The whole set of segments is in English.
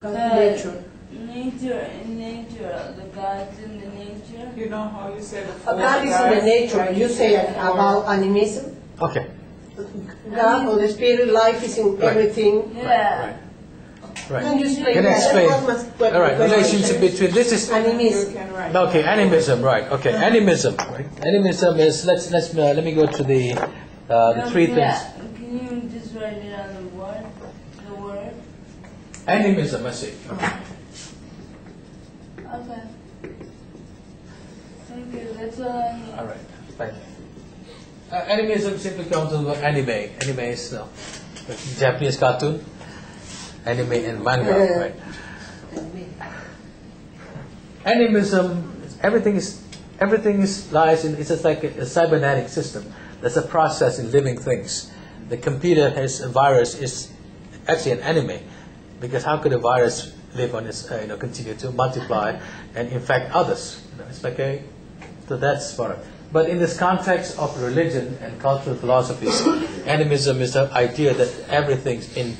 Nature. Nature, the gods in the nature. You know how you say the A God is in the nature. You say about animism. Okay. God or the spirit, life is in everything. Yeah. Right. Can you explain Can I that? explain? That was my All right. Relationship between this is animism. okay. Animism, right? Okay. Animism. Right. Animism is let me go to the three things. Can you just write it on the word? The word. Animism. I see. Okay. Thank you. That's all I need. All right. Thank you. Animism simply comes from the word anime. Anime is Japanese cartoon. Anime and manga, right? Animism, everything is lies in. It's just like a cybernetic system. There's a process in living things. The computer has a virus is actually an anime, because how could a virus live on its continue to multiply and infect others? It's like so that's part of it. But in this context of religion and cultural philosophies, animism is the idea that everything's in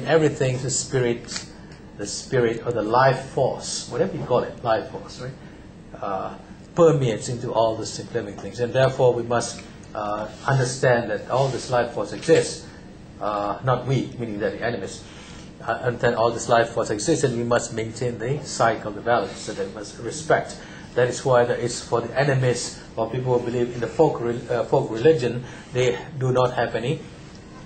everything the spirit or the life force, whatever you call it, life force, right, permeates into all the living things, and therefore we must understand that all this life force exists. Not we, meaning that the animists, understand all this life force exists, and we must maintain the cycle, the balance that they must respect. That is why there is for the animists or people who believe in the folk religion, they do not have any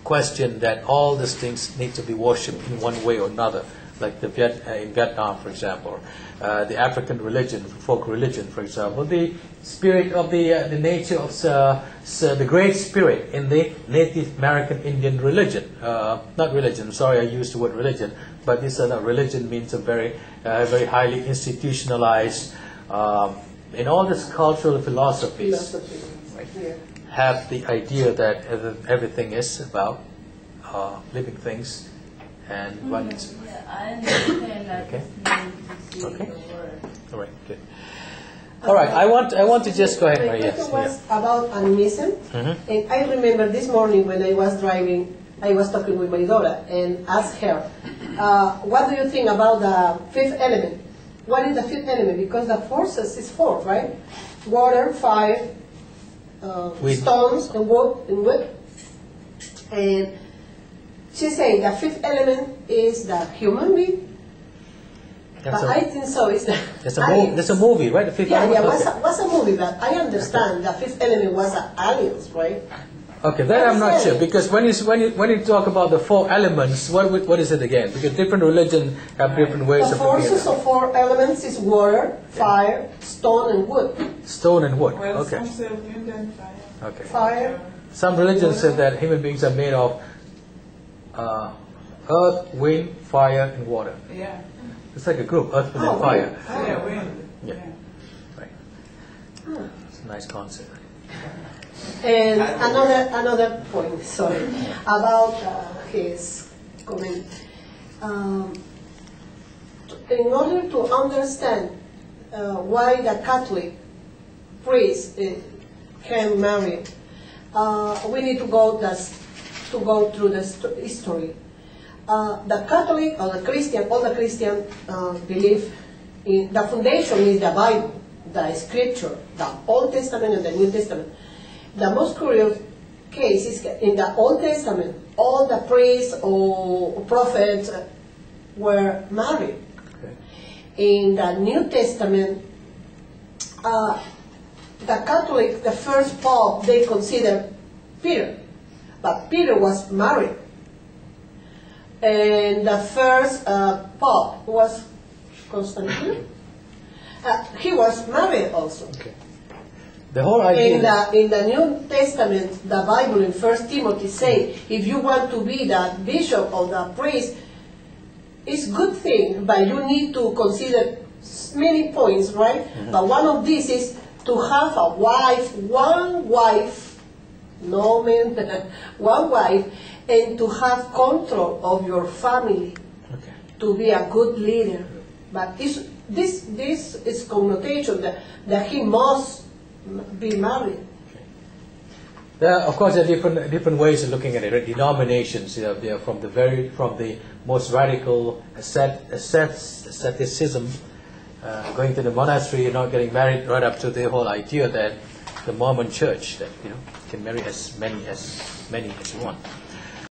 question that all these things need to be worshipped in one way or another, like in Vietnam, for example, the African religion, folk religion, for example, the spirit of the nature of the great spirit in the Native American Indian religion, not religion. Sorry, I used the word religion, but this religion means a very highly institutionalized. In all these cultural philosophies, right, have the idea that everything is about living things and what it's. Yeah, I understand that. Okay. Okay. The word. All right. Good. All right. I want to just go ahead. My Yes. question was about animism, and I remember this morning when I was driving, I was talking with my daughter and asked her, "What do you think about the fifth element? What is the fifth element? Because the forces is four, right? Water, fire, stones, and wood. And she said the fifth element is the human being. But I think so. It's the there's a movie, right? The fifth element. Yeah, was a movie, but I understand the fifth element was aliens, right? Okay, that I'm not sure, because when you talk about the four elements, what is it again? Because different religions have different ways the of looking at it. forces of four elements is water, fire, stone, and wood. Stone and wood. Well, Okay. some say wind and fire. Okay. Fire. Some religions say that human beings are made of earth, wind, fire, and water. Yeah. It's like a group, earth, wind, and fire. Yeah, wind. Yeah. Right. It's a nice concept. And another point, sorry, about his comment. In order to understand why the Catholic priest can marry, we need to go through the history. The Catholic or the Christian, all the Christian believe in the foundation is the Bible, the Scripture, the Old Testament and the New Testament. The most curious case is in the Old Testament, all the priests or prophets were married. Okay. In the New Testament, the Catholic, the first pope, they consider Peter, but Peter was married. And the first pope was Constantine. He was married also. Okay. The whole idea. In the New Testament, the Bible in 1 Timothy say, if you want to be the bishop or the priest, it's a good thing, but you need to consider many points, right? But one of these is to have a wife, one wife, no man, one wife, and to have control of your family, Okay. to be a good leader. But this is connotation that he must be married. Of course, there are different ways of looking at it. Right? Denominations, they are from the most radical asceticism, going to the monastery and not getting married, right up to the whole idea that the Mormon Church that can marry as many as you want.